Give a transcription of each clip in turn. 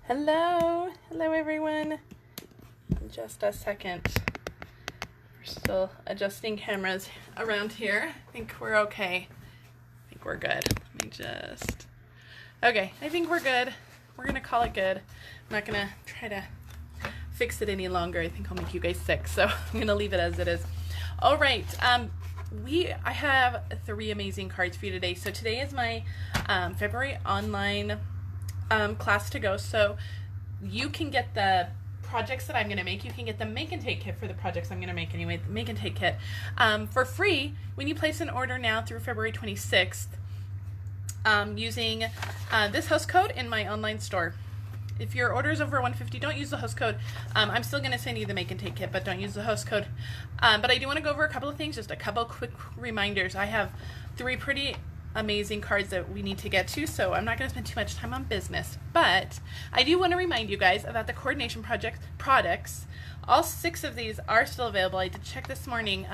Hello everyone. Just a second. We're still adjusting cameras around here. I think we're okay. I think we're good. Let me just... Okay, I think we're good. We're gonna call it good. I'm not gonna try to fix it any longer. I think I'll make you guys sick, so I'm gonna leave it as it is. All right, I have 3 amazing cards for you today. So today is my February online class to go, so you can get the projects that I'm going to make. You can get the make and take kit for the projects I'm going to make anyway, the make and take kit for free when you place an order now through February 26th using this host code in my online store. If your order is over $150, don't use the host code. I'm still going to send you the make and take kit, but don't use the host code. But I do want to go over a couple of things, just a couple quick reminders. I have 3 pretty amazing cards that we need to get to, so I'm not going to spend too much time on business, but I do want to remind you guys about the coordination project products. All 6 of these are still available. I did check this morning.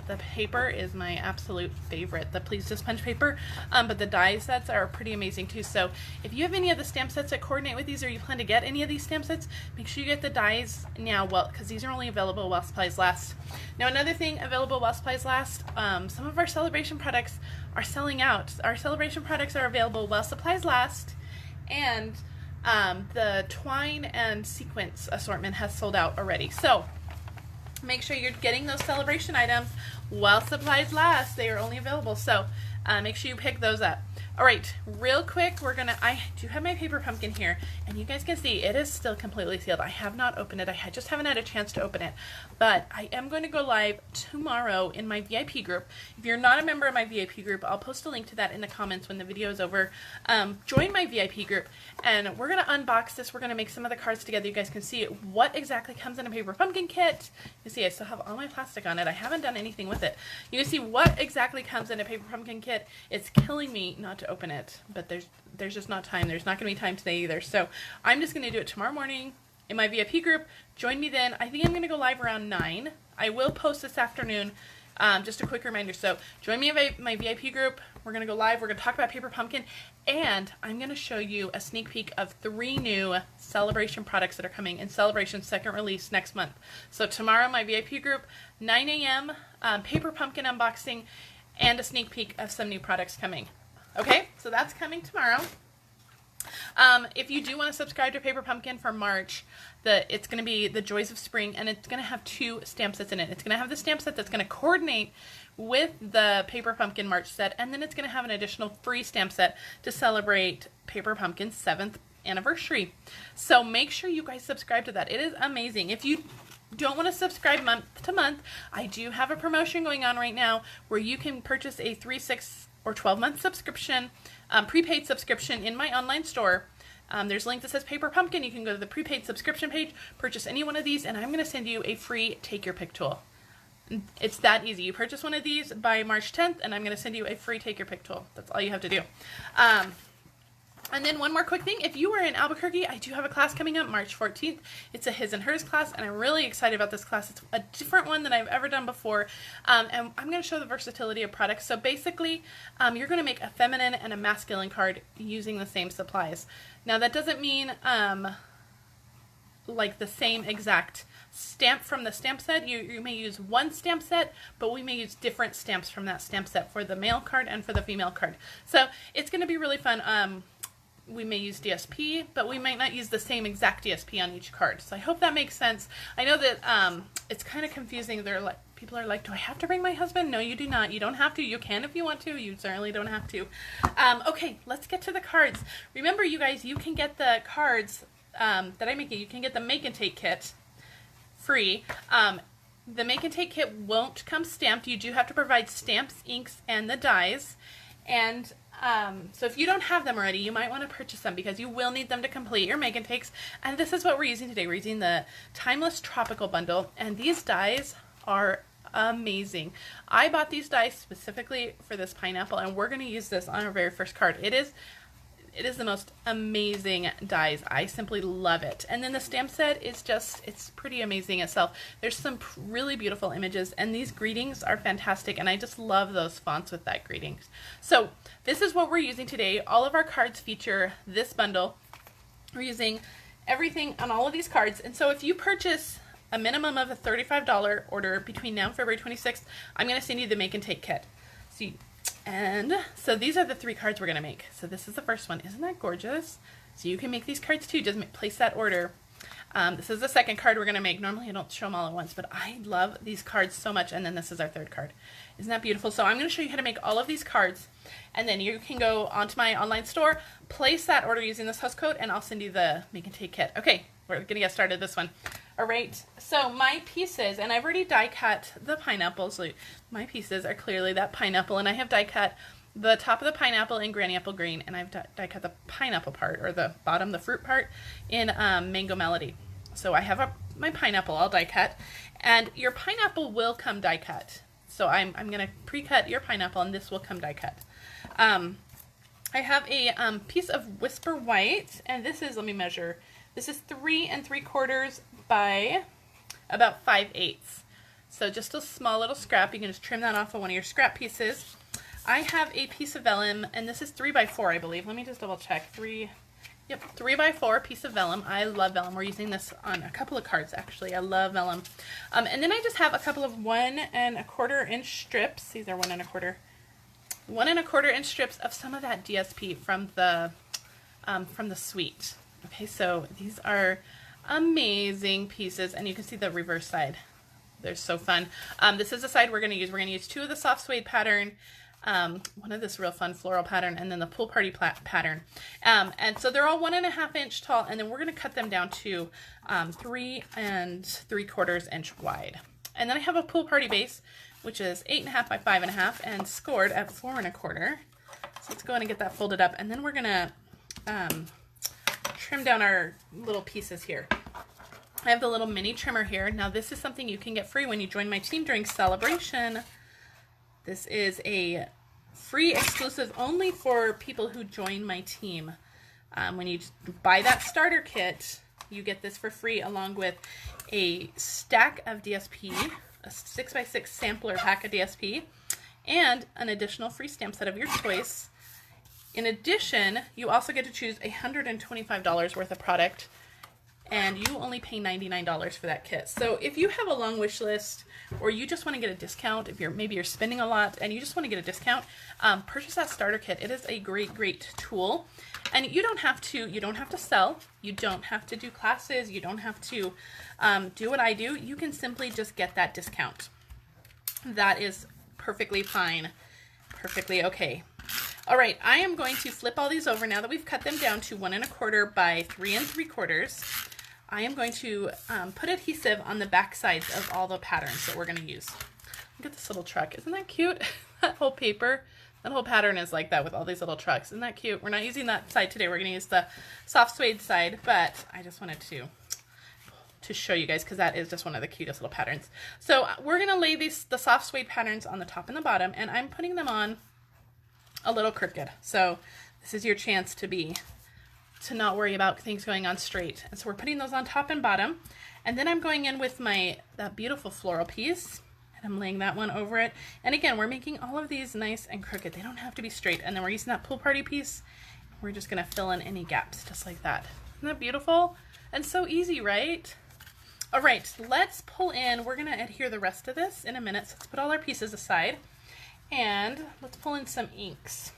The paper is my absolute favorite, the Please Just Punch paper, but the die sets are pretty amazing too. So if you have any of the stamp sets that coordinate with these, or you plan to get any of these stamp sets, make sure you get the dies now, well, because these are only available while supplies last. Now, another thing available while supplies last, some of our celebration products are selling out. Our celebration products are available while supplies last, and the twine and sequence assortment has sold out already. So make sure you're getting those celebration items while supplies last. They are only available, so make sure you pick those up. All right, real quick, I do have my paper pumpkin here, and you guys can see it is still completely sealed. I have not opened it. I just haven't had a chance to open it, but I am going to go live tomorrow in my VIP group. If you're not a member of my VIP group, I'll post a link to that in the comments when the video is over. Join my VIP group, and we're going to unbox this. We're going to make some of the cards together. You guys can see what exactly comes in a paper pumpkin kit. You see I still have all my plastic on it. I haven't done anything with it. You can see what exactly comes in a paper pumpkin kit. It's killing me not to open it, but there's just not time. There's not going to be time today either, so I'm just going to do it tomorrow morning in my VIP group. Join me then. I think I'm going to go live around 9. I will post this afternoon. Just a quick reminder, so join me in my VIP group. We're going to go live. We're going to talk about paper pumpkin, and I'm going to show you a sneak peek of 3 new celebration products that are coming in Celebration second release next month. So tomorrow, my VIP group, 9 a.m., paper pumpkin unboxing, and a sneak peek of some new products coming. Okay, so that's coming tomorrow. If you do want to subscribe to Paper Pumpkin for March, it's going to be the Joys of Spring, and it's going to have 2 stamp sets in it. It's going to have the stamp set that's going to coordinate with the Paper Pumpkin March set, and then it's going to have an additional free stamp set to celebrate Paper Pumpkin's 7th anniversary. So make sure you guys subscribe to that. It is amazing. If you don't want to subscribe month to month, I do have a promotion going on right now where you can purchase a 3, 6, or 12-month subscription, prepaid subscription in my online store. There's a link that says Paper Pumpkin. You can go to the prepaid subscription page, purchase any one of these, and I'm going to send you a free Take Your Pick tool. It's that easy. You purchase one of these by March 10th, and I'm going to send you a free Take Your Pick tool. That's all you have to do. And then one more quick thing, if you are in Albuquerque, I do have a class coming up March 14th. It's a His and Hers class, and I'm really excited about this class. It's a different one than I've ever done before, and I'm going to show the versatility of products. So basically, you're going to make a feminine and a masculine card using the same supplies. Now that doesn't mean like the same exact stamp from the stamp set. You may use one stamp set, but we may use different stamps from that stamp set for the male card and for the female card. So it's going to be really fun. We may use DSP, but we might not use the same exact DSP on each card. So I hope that makes sense. I know that it's kind of confusing. People are like, do I have to bring my husband? No, you do not. You don't have to. You can if you want to. You certainly don't have to. Okay, let's get to the cards. Remember, you guys, you can get the cards that I'm making. You can get the make and take kit free. The make and take kit won't come stamped. You do have to provide stamps, inks, and the dies. And so if you don't have them already, you might want to purchase them because you will need them to complete your make and takes. And this is what we're using today. We're using the Timeless Tropical Bundle, and these dies are amazing. I bought these dies specifically for this pineapple, and we're going to use this on our very first card. It is the most amazing dies. I simply love it. And then the stamp set is just, it's pretty amazing itself. There's some really beautiful images, and these greetings are fantastic, and I just love those fonts with that greetings. So this is what we're using today. All of our cards feature this bundle. We're using everything on all of these cards. And so if you purchase a minimum of a $35 order between now and February 26th, I'm going to send you the make and take kit. So these are the 3 cards we're going to make. So this is the first one. Isn't that gorgeous? So you can make these cards too. Just place that order. This is the second card we're going to make. Normally I don't show them all at once, but I love these cards so much. And then this is our 3rd card. Isn't that beautiful? So I'm going to show you how to make all of these cards. And then you can go onto my online store, place that order using this host code, and I'll send you the make and take kit. Okay, we're going to get started this one. All right, so my pieces, and I've already die cut the pineapples. So my pieces are clearly that pineapple, and I have die cut the top of the pineapple in granny apple green, and I've die cut the pineapple part, or the bottom, the fruit part, in Mango Melody. So I have my pineapple all die cut, and your pineapple will come die cut. So I'm going to pre-cut your pineapple, and this will come die cut. I have a piece of Whisper White, and this is, let me measure, this is 3 3/4 by about 5/8. So just a small little scrap. You can just trim that off of one of your scrap pieces. I have a piece of vellum, and this is 3 by 4, I believe. Let me just double check. 3 by 4 piece of vellum. I love vellum. We're using this on a couple of cards, actually. I love vellum. And then I just have a couple of 1 1/4 inch strips. These are 1 1/4 inch strips of some of that DSP from the suite. Okay, so these are amazing pieces, and you can see the reverse side. They're so fun. This is the side we're going to use. We're going to use 2 of the soft suede pattern, one of this real fun floral pattern, and then the pool party pattern. And so they're all 1 1/2 inch tall, and then we're going to cut them down to 3 3/4 inch wide. And then I have a pool party base, which is 8 1/2 by 5 1/2 and scored at 4 1/4. So let's go ahead and get that folded up, and then we're going to trim down our little pieces here. I have the little mini trimmer here. Now this is something you can get free when you join my team during celebration. This is a free exclusive only for people who join my team. When you buy that starter kit, you get this for free along with a stack of DSP, a 6x6 sampler pack of DSP, and an additional free stamp set of your choice. In addition, you also get to choose $125 worth of product, and you only pay $99 for that kit. So if you have a long wish list, or you just want to get a discount, if maybe you're spending a lot and you just want to get a discount, purchase that starter kit. It is a great tool, and you don't have to sell, you don't have to do classes, you don't have to do what I do. You can simply just get that discount. That is perfectly fine, perfectly okay. All right, I am going to flip all these over now that we've cut them down to 1 1/4 by 3 3/4. I am going to put adhesive on the back sides of all the patterns that we're going to use. Look at this little truck. Isn't that cute? That whole paper, that whole pattern is like that with all these little trucks. Isn't that cute? We're not using that side today. We're going to use the soft suede side, but I just wanted to show you guys because that is just one of the cutest little patterns. So we're going to lay the soft suede patterns on the top and the bottom, and I'm putting them on a little crooked. So this is your chance to not worry about things going on straight. And so we're putting those on top and bottom. And then I'm going in with that beautiful floral piece, and I'm laying that one over it. And again, we're making all of these nice and crooked. They don't have to be straight. And then we're using that pool party piece. We're just going to fill in any gaps just like that. Isn't that beautiful? And so easy, right? All right, let's pull in. We're going to adhere the rest of this in a minute. So let's put all our pieces aside. And let's pull in some inks.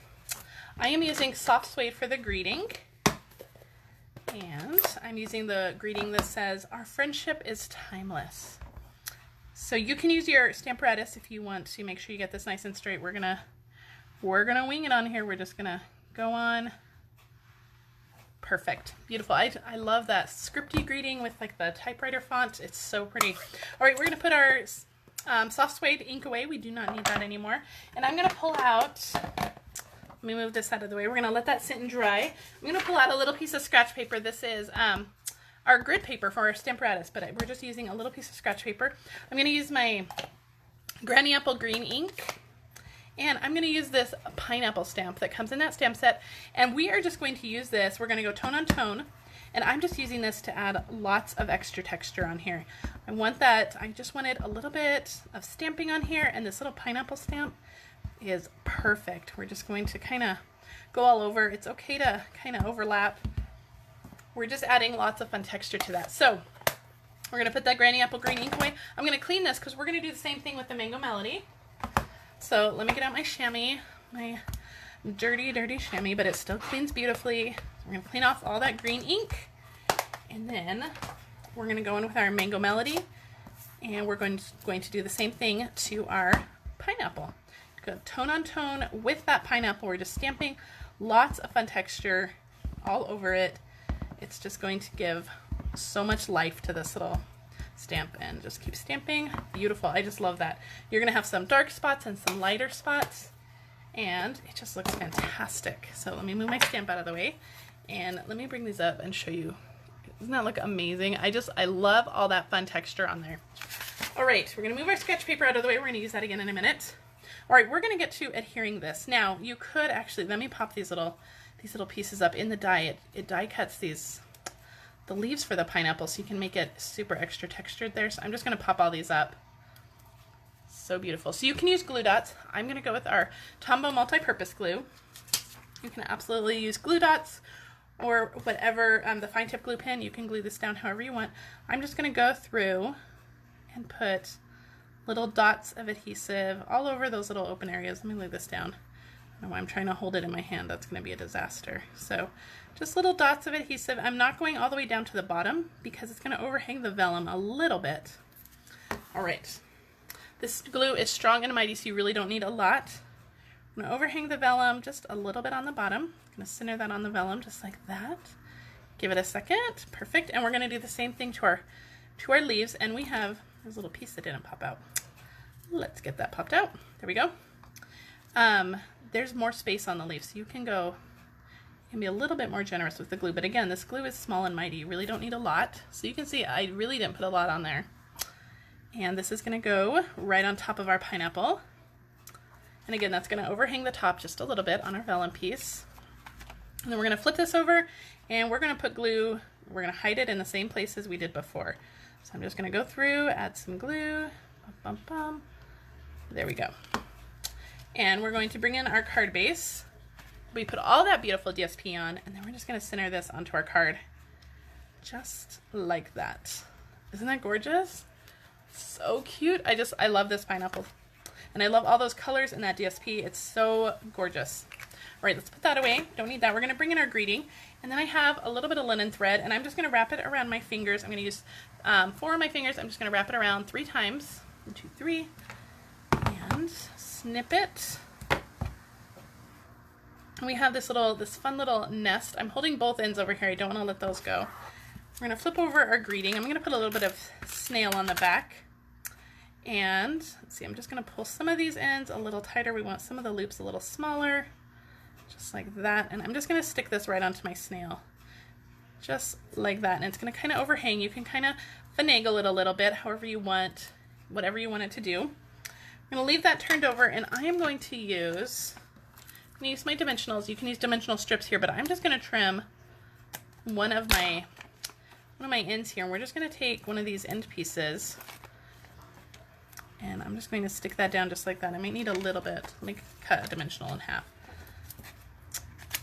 I am using soft suede for the greeting. And I'm using the greeting that says, "Our friendship is timeless." So you can use your Stamparatus if you want to make sure you get this nice and straight. We're gonna wing it on here. We're just gonna go on. Perfect. Beautiful. I love that scripty greeting with like the typewriter font. It's so pretty. All right, we're gonna put our soft suede ink away. We do not need that anymore. And I'm gonna pull out, let me move this out of the way. We're gonna let that sit and dry. I'm gonna pull out a little piece of scratch paper. This is our grid paper for our Stamparatus, but we're just using a little piece of scratch paper. I'm gonna use my Granny Apple Green ink, and I'm gonna use this pineapple stamp that comes in that stamp set, and we are just going to use this. We're gonna go tone on tone, and I'm just using this to add lots of extra texture on here. I just wanted a little bit of stamping on here, and this little pineapple stamp is perfect. We're just going to kind of go all over. It's okay to kind of overlap. we're just adding lots of fun texture to that. So we're going to put that Granny Apple Green ink away. I'm going to clean this because we're going to do the same thing with the Mango Melody. So let me get out my chamois, my dirty, dirty chamois, but it still cleans beautifully. We're going to clean off all that green ink, and then we're going to go in with our Mango Melody, and we're going to do the same thing to our pineapple. Go tone on tone with that pineapple. We're just stamping lots of fun texture all over it. It's just going to give so much life to this little stamp, and just keep stamping. Beautiful. I just love that. You're gonna have some dark spots and some lighter spots, and it just looks fantastic. So let me move my stamp out of the way, and let me bring these up and show you. Doesn't that look amazing? I love all that fun texture on there. All right, we're gonna move our sketch paper out of the way. We're gonna use that again in a minute. All right, we're gonna get to adhering this. Now you could actually, let me pop these little pieces up in the die. It die cuts the leaves for the pineapple, so you can make it super extra textured there. So I'm just going to pop all these up. So beautiful. So you can use glue dots. I'm going to go with our Tombow multi-purpose glue. You can absolutely use glue dots or whatever, the fine tip glue pen. You can glue this down however you want. I'm just going to go through and put little dots of adhesive all over those little open areas. Let me lay this down. I don't know why I'm trying to hold it in my hand. That's going to be a disaster. So just little dots of adhesive. I'm not going all the way down to the bottom because it's going to overhang the vellum a little bit. All right. This glue is strong and mighty, so you really don't need a lot. I'm going to overhang the vellum just a little bit on the bottom. I'm going to center that on the vellum just like that. Give it a second. Perfect. And we're going to do the same thing to our leaves. And we have this little piece that didn't pop out. Let's get that popped out. There we go. There's more space on the leaf, so you can be a little bit more generous with the glue. But again, this glue is small and mighty. You really don't need a lot. So you can see I really didn't put a lot on there. And this is going to go right on top of our pineapple. And again, that's going to overhang the top just a little bit on our vellum piece. And then we're going to flip this over, and we're going to put glue. We're going to hide it in the same place as we did before. So I'm just going to go through, add some glue. Bum, bum, bum. There we go. And we're going to bring in our card base. We put all that beautiful DSP on, and then we're just going to center this onto our card. Just like that. Isn't that gorgeous? So cute. I love this pineapple. And I love all those colors in that DSP. It's so gorgeous. All right, let's put that away. Don't need that. We're going to bring in our greeting. And then I have a little bit of linen thread, and I'm just going to wrap it around my fingers. I'm going to use 4 of my fingers. I'm just going to wrap it around 3 times. 1, 2, 3. And snip it. And we have this fun little nest. I'm holding both ends over here. I don't want to let those go. We're going to flip over our greeting. I'm going to put a little bit of snail on the back. And let's see, I'm just going to pull some of these ends a little tighter. We want some of the loops a little smaller. Just like that. And I'm just going to stick this right onto my snail. Just like that. And it's going to kind of overhang. You can kind of finagle it a little bit, however you want, whatever you want it to do. I'm going to leave that turned over, and I am going to use my dimensionals. You can use dimensional strips here, but I'm just going to trim one of my ends here, and we're just going to take one of these end pieces, and I'm just going to stick that down just like that. I might need a little bit. Let me cut a dimensional in half.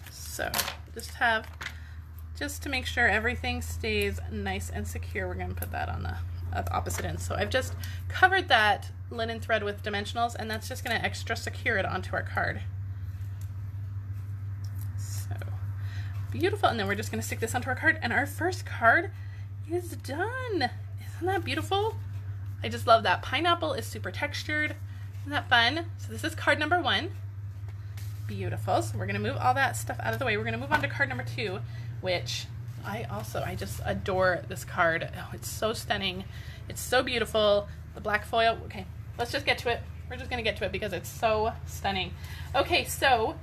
So just to make sure everything stays nice and secure, we're going to put that on the opposite end. So I've just covered that linen thread with dimensionals, and that's just going to extra secure it onto our card. So beautiful. And then we're just going to stick this onto our card, and our first card is done. Isn't that beautiful? I just love that. Pineapple is super textured. Isn't that fun? So this is card number 1. Beautiful. So we're going to move all that stuff out of the way. We're going to move on to card number 2, which I just adore this card. Oh, it's so stunning. It's so beautiful. The black foil. Okay, let's just get to it. We're just going to get to it because it's so stunning. Okay, so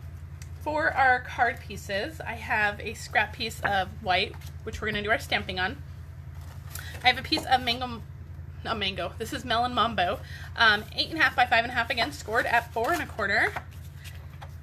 for our card pieces, I have a scrap piece of white, which we're going to do our stamping on. I have a piece of this is Melon Mambo, 8.5 by 5.5, again, scored at 4 1/4.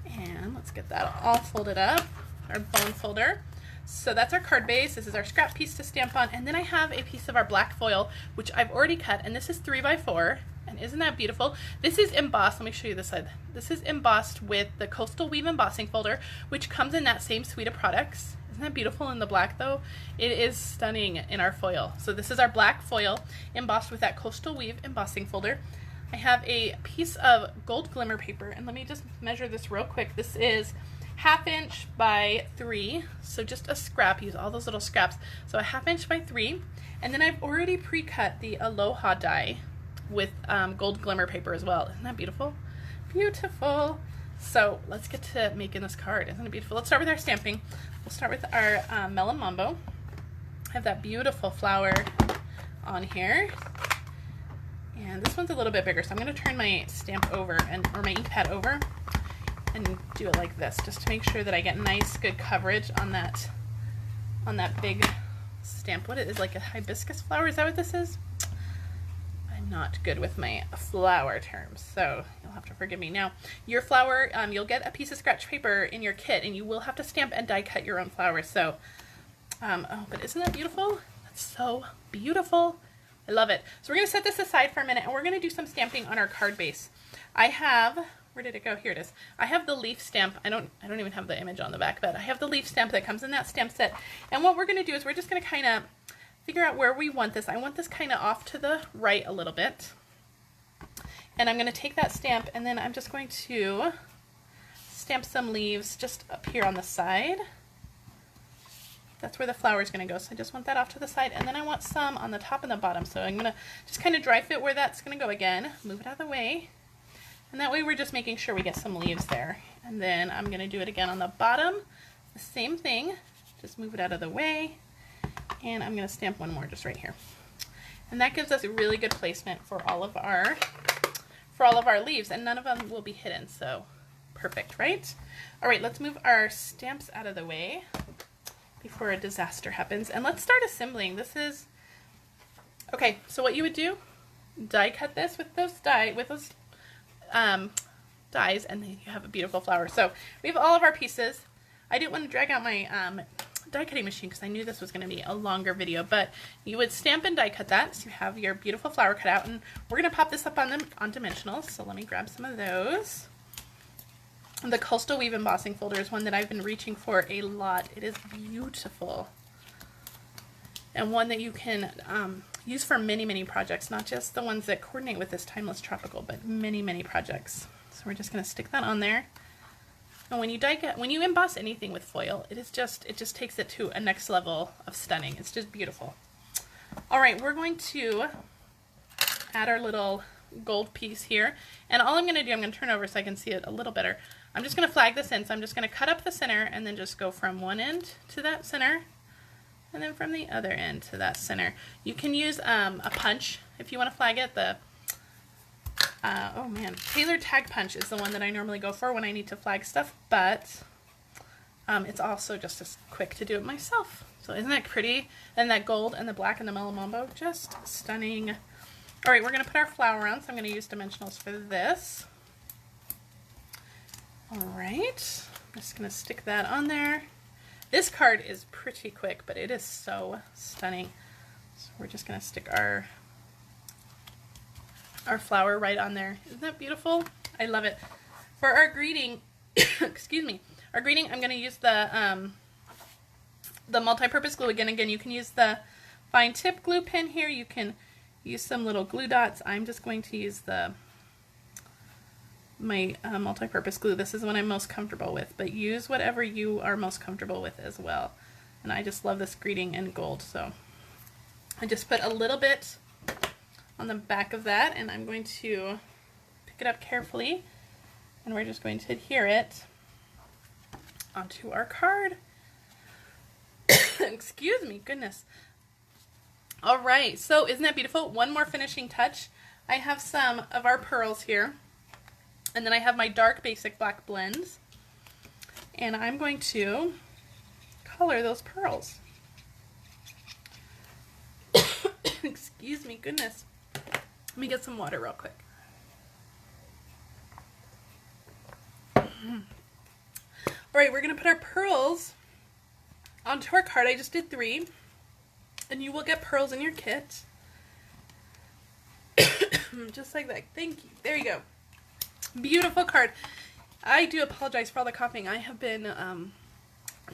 And let's get that all folded up, our bone folder. So that's our card base. This is our scrap piece to stamp on. And then I have a piece of our black foil, which I've already cut, and this is 3 by 4. And isn't that beautiful? This is embossed. Let me show you this side. This is embossed with the Coastal Weave embossing folder, which comes in that same suite of products. Isn't Isn't that beautiful in the black though? It is stunning in our foil. So this is our black foil embossed with that Coastal Weave embossing folder. I have a piece of gold glimmer paper, and let me just measure this real quick. This is 1/2 inch by 3, so just a scrap. Use all those little scraps. So a 1/2 inch by 3, and then I've already pre-cut the Aloha die with gold glimmer paper as well. Isn't that beautiful? Beautiful. So let's get to making this card. Isn't it beautiful? Let's start with our stamping. We'll start with our Melon Mambo. I have that beautiful flower on here. And this one's a little bit bigger, so I'm going to turn my stamp over, or my ink pad over, and do it like this, just to make sure that I get nice, good coverage on that big stamp. What it is, like a hibiscus flower? Is that what this is? I'm not good with my flower terms, so you'll have to forgive me. Now, your flower, you'll get a piece of scratch paper in your kit, and you will have to stamp and die cut your own flowers. So, oh, but isn't that beautiful? That's so beautiful. I love it. So we're going to set this aside for a minute, and we're going to do some stamping on our card base. I have, where did it go? Here it is. I have the leaf stamp. I don't even have the image on the back, but I have the leaf stamp that comes in that stamp set. And what we're going to do is we're just going to kind of figure out where we want this. I want this kind of off to the right a little bit. And I'm going to take that stamp, and then I'm just going to stamp some leaves just up here on the side. That's where the flower is going to go. So I just want that off to the side, and then I want some on the top and the bottom. So I'm going to just kind of dry fit where that's going to go again. Move it out of the way. And that way we're just making sure we get some leaves there. And then I'm going to do it again on the bottom. The same thing. Just move it out of the way. And I'm going to stamp one more just right here. And that gives us a really good placement for all of our leaves, and none of them will be hidden. So perfect, right? All right, let's move our stamps out of the way before a disaster happens, and let's start assembling. This is okay. So what you would do, die cut this with those dies, and then you have a beautiful flower. So we have all of our pieces. I didn't want to drag out my die cutting machine because I knew this was going to be a longer video, but you would stamp and die cut that, so you have your beautiful flower cut out, and we're going to pop this up on dimensionals. So let me grab some of those. The Coastal Weave embossing folder is one that I've been reaching for a lot. It is beautiful, and one that you can use for many, many projects, not just the ones that coordinate with this Timeless Tropical, but many, many projects. So we're just going to stick that on there. And when you emboss anything with foil, it just takes it to a next level of stunning. It's just beautiful. All right, we're going to add our little gold piece here, and all I'm going to do, I'm going to turn over so I can see it a little better. I'm just going to flag this in, so I'm just going to cut up the center and then just go from one end to that center, and then from the other end to that center. You can use a punch if you want to flag it. Oh man, Taylor Tag Punch is the one that I normally go for when I need to flag stuff, but it's also just as quick to do it myself. So isn't that pretty? And that gold and the black and the Melon Mambo, just stunning. All right, we're going to put our flower on, so I'm going to use dimensionals for this. All right, I'm just going to stick that on there. This card is pretty quick, but it is so stunning. So we're just going to stick our flower right on there. Isn't that beautiful? I love it. For our greeting, excuse me, our greeting, I'm going to use the multi-purpose glue again. Again, you can use the fine tip glue pen here. You can use some little glue dots. I'm just going to use my multi-purpose glue. This is the one I'm most comfortable with, but use whatever you are most comfortable with as well. And I just love this greeting in gold, so I just put a little bit on the back of that, and I'm going to pick it up carefully, and we're just going to adhere it onto our card. Excuse me, goodness. All right, so isn't that beautiful? One more finishing touch. I have some of our pearls here, and then I have my dark basic black blends, and I'm going to color those pearls. Excuse me, goodness. Let me get some water real quick. All right, we're going to put our pearls onto our card. I just did 3, and you will get pearls in your kit. Just like that. Thank you. There you go. Beautiful card. I do apologize for all the coughing. I have been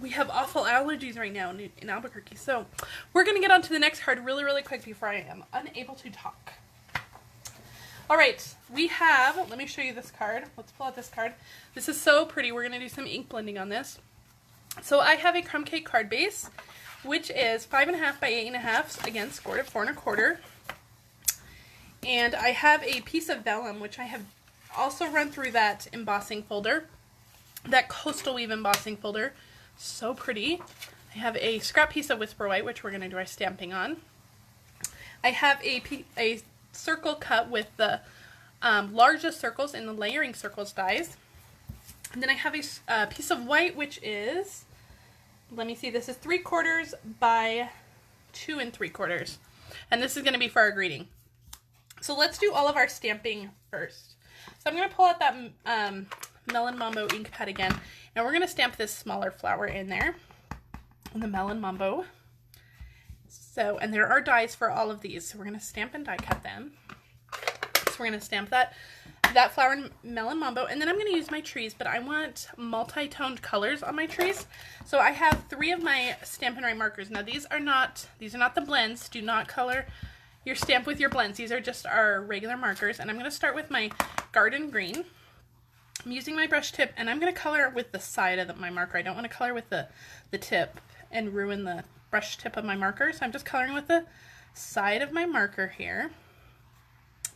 we have awful allergies right now in Albuquerque. So we're going to get on to the next card really, really quick before I am unable to talk. All right, we have, let me show you this card. Let's pull out this card. This is so pretty. We're going to do some ink blending on this. So I have a crumb cake card base, which is 5.5 by 8.5, again, scored at 4 1/4. And I have a piece of vellum, which I have also run through that embossing folder, that coastal weave embossing folder. So pretty. I have a scrap piece of Whisper White, which we're going to do our stamping on. I have a circle cut with the largest circles in the layering circles dies. And then I have a piece of white, which is, let me see, this is 3/4 by 2 3/4. And this is going to be for our greeting. So let's do all of our stamping first. So I'm going to pull out that Melon Mambo ink pad again, and we're going to stamp this smaller flower in there, in the Melon Mambo. So, and there are dies for all of these, so we're going to stamp and die cut them. So we're going to stamp that flower in Melon Mambo, and then I'm going to use my trees, but I want multi-toned colors on my trees. So I have 3 of my Stampin' Write markers. Now these are not the blends. Do not color your stamp with your blends. These are just our regular markers, and I'm going to start with my Garden Green. I'm using my brush tip, and I'm going to color with the side of my marker. I don't want to color with the tip and ruin the brush tip of my marker, so I'm just coloring with the side of my marker here.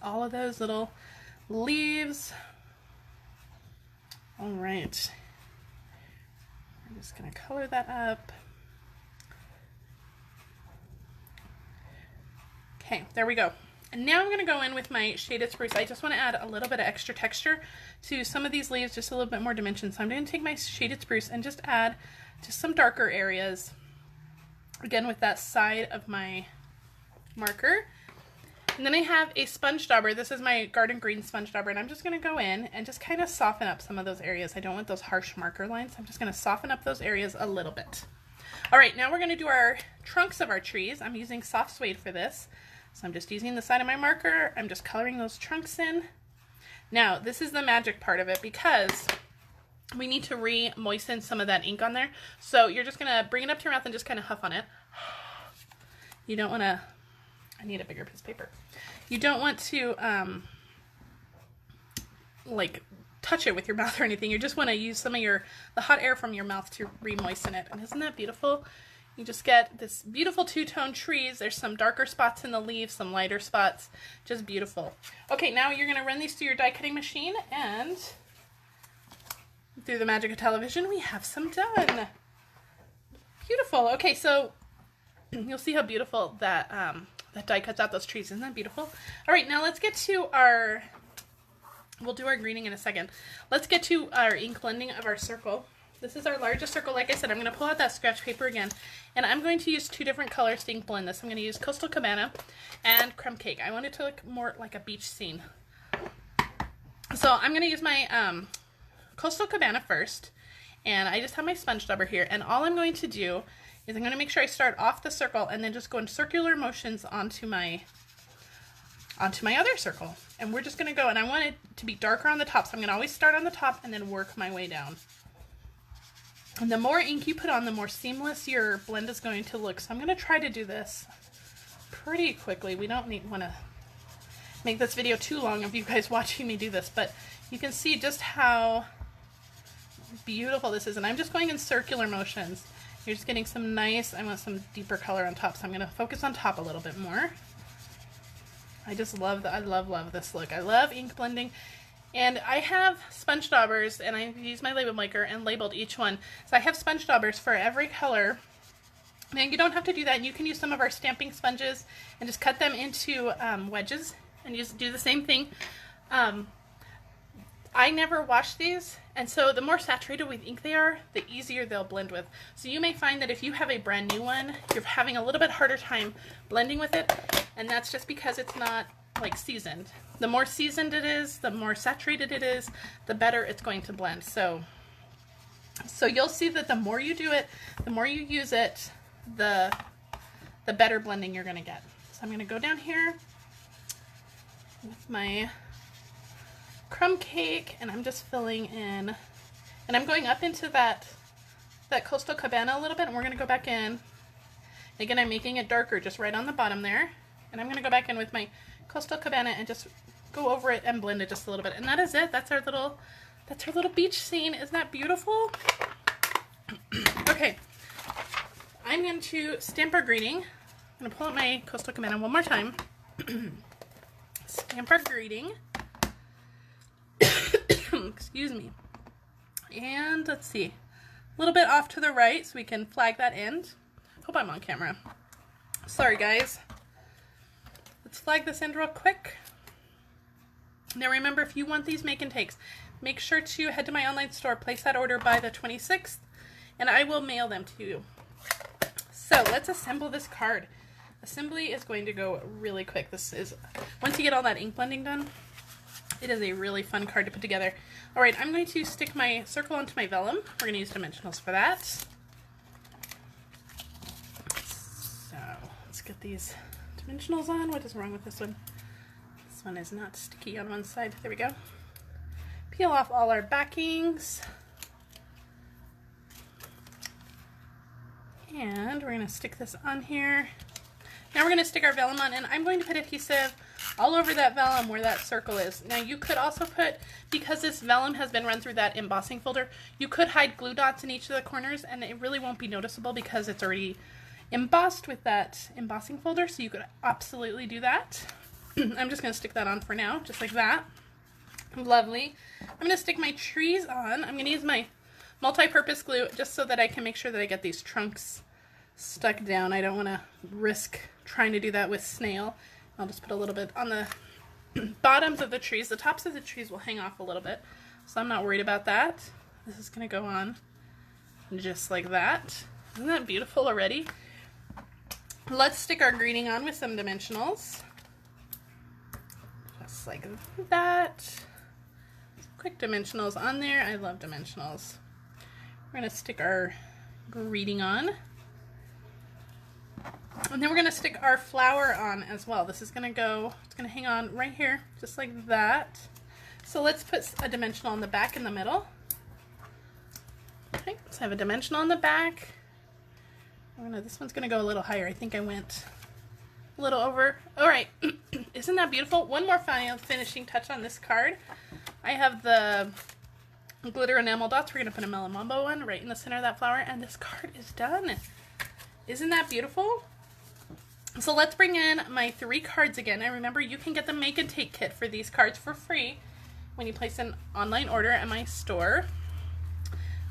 All of those little leaves. All right. I'm just going to color that up. Okay, there we go. And now I'm going to go in with my Shaded Spruce. I just want to add a little bit of extra texture to some of these leaves, just a little bit more dimension. So I'm going to take my Shaded Spruce and just add just some darker areas, again with that side of my marker. And then I have a sponge dauber. This is my Garden Green sponge dauber, and I'm just going to go in and just kind of soften up some of those areas. I don't want those harsh marker lines. I'm just going to soften up those areas a little bit. All right, now we're going to do our trunks of our trees. I'm using soft suede for this. So I'm just using the side of my marker. I'm just coloring those trunks in. Now, this is the magic part of it, because we need to re-moisten some of that ink on there. So you're just going to bring it up to your mouth and just kind of huff on it. You don't want to, I need a bigger piece of paper. You don't want to, like, touch it with your mouth or anything. You just want to use some of the hot air from your mouth to re-moisten it. And isn't that beautiful? You just get this beautiful two-tone trees. There's some darker spots in the leaves, some lighter spots. Just beautiful. Okay, now you're going to run these through your die cutting machine, and through the magic of television, we have some done. Beautiful. Okay, so you'll see how beautiful that die cuts out those trees. Isn't that beautiful? All right, now let's get to our, we'll do our greening in a second. Let's get to our ink blending of our circle. This is our largest circle. Like I said, I'm going to pull out that scratch paper again, and I'm going to use 2 different colors to ink blend this. I'm going to use Coastal Cabana and Crumb Cake. I want it to look more like a beach scene. So I'm going to use my Coastal Cabana first, and I just have my sponge dauber here, and all I'm going to do is I'm going to make sure I start off the circle and then just go in circular motions onto my other circle. And we're just going to go, and I want it to be darker on the top, so I'm going to always start on the top and then work my way down. And the more ink you put on, the more seamless your blend is going to look. So I'm going to try to do this pretty quickly. We don't want to make this video too long of you guys watching me do this, but you can see just how beautiful this is. And I'm just going in circular motions. You're just getting some nice, I want some deeper color on top, so I'm going to focus on top a little bit more. I just love I love this look. I love ink blending. And I have sponge daubers, and I use my label maker and labeled each one. So I have sponge daubers for every color. And you don't have to do that. You can use some of our stamping sponges and just cut them into wedges and just do the same thing. I never wash these, and so the more saturated with ink they are, the easier they'll blend with. So you may find that if you have a brand new one, you're having a little bit harder time blending with it, and that's just because it's not like seasoned. The more seasoned it is, the more saturated it is, the better it's going to blend. So you'll see that the more you do it, the more you use it, the better blending you're going to get. So I'm going to go down here with my Crumb Cake, and I'm just filling in, and I'm going up into that that Coastal Cabana a little bit, and we're going to go back in. Again, I'm making it darker just right on the bottom there. And I'm going to go back in with my Coastal Cabana and just go over it and blend it just a little bit. And that is it. That's our little beach scene. Isn't that beautiful? Okay. I'm going to stamp our greeting. I'm going to pull out my Coastal Cabana one more time. Stamp our greeting. Excuse me. And let's see. A little bit off to the right so we can flag that end. Hope I'm on camera. Sorry, guys. Let's flag this end real quick. Now remember, if you want these make and takes, make sure to head to my online store, place that order by the 26th, and I will mail them to you. So let's assemble this card. Assembly is going to go really quick. This is, once you get all that ink blending done, it is a really fun card to put together. All right, I'm going to stick my circle onto my vellum. We're going to use dimensionals for that. So let's get these dimensionals on. What is wrong with this one? This one is not sticky on one side. There we go. Peel off all our backings. And we're going to stick this on here. Now we're going to stick our vellum on, and I'm going to put adhesive all over that vellum where that circle is. Now you could also put, because this vellum has been run through that embossing folder, you could hide glue dots in each of the corners and it really won't be noticeable because it's already embossed with that embossing folder, so you could absolutely do that. I'm just going to stick that on for now, just like that. Lovely. I'm going to stick my trees on. I'm going to use my multi-purpose glue just so that I can make sure that I get these trunks stuck down. I don't want to risk trying to do that with SNAIL. I'll just put a little bit on the bottoms of the trees. The tops of the trees will hang off a little bit, so I'm not worried about that. This is going to go on just like that. Isn't that beautiful already? Let's stick our greeting on with some dimensionals. Just like that. Quick dimensionals on there. I love dimensionals. We're going to stick our greeting on. And then we're going to stick our flower on as well. This is going to go, it's going to hang on right here, just like that. So let's put a dimensional on the back in the middle. Okay, so I have a dimensional on the back. This one's going to go a little higher. I think I went a little over. All right, isn't that beautiful? One more final finishing touch on this card. I have the glitter enamel dots. We're going to put a Melon Mambo one right in the center of that flower, and this card is done. Isn't that beautiful? So let's bring in my 3 cards again. And remember, you can get the make and take kit for these cards for free when you place an online order at my store.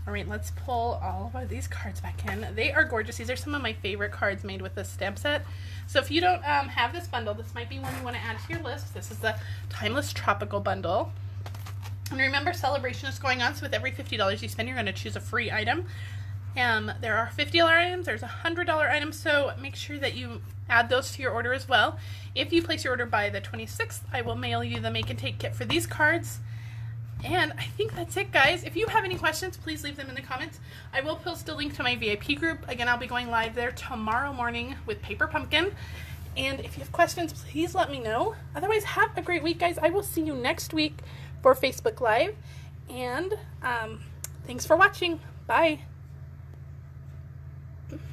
All right, let's pull all of these cards back in. They are gorgeous. These are some of my favorite cards made with this stamp set. So if you don't have this bundle, this might be one you want to add to your list. This is the Timeless Tropical Bundle. And remember, celebration is going on, so with every $50 you spend, you're going to choose a free item. There are $50 items, there's $100 items, so make sure that you add those to your order as well. If you place your order by the 26th, I will mail you the make and take kit for these cards. And I think that's it, guys. If you have any questions, please leave them in the comments. I will post a link to my VIP group. Again, I'll be going live there tomorrow morning with Paper Pumpkin. And if you have questions, please let me know. Otherwise, have a great week, guys. I will see you next week for Facebook Live. And thanks for watching. Bye.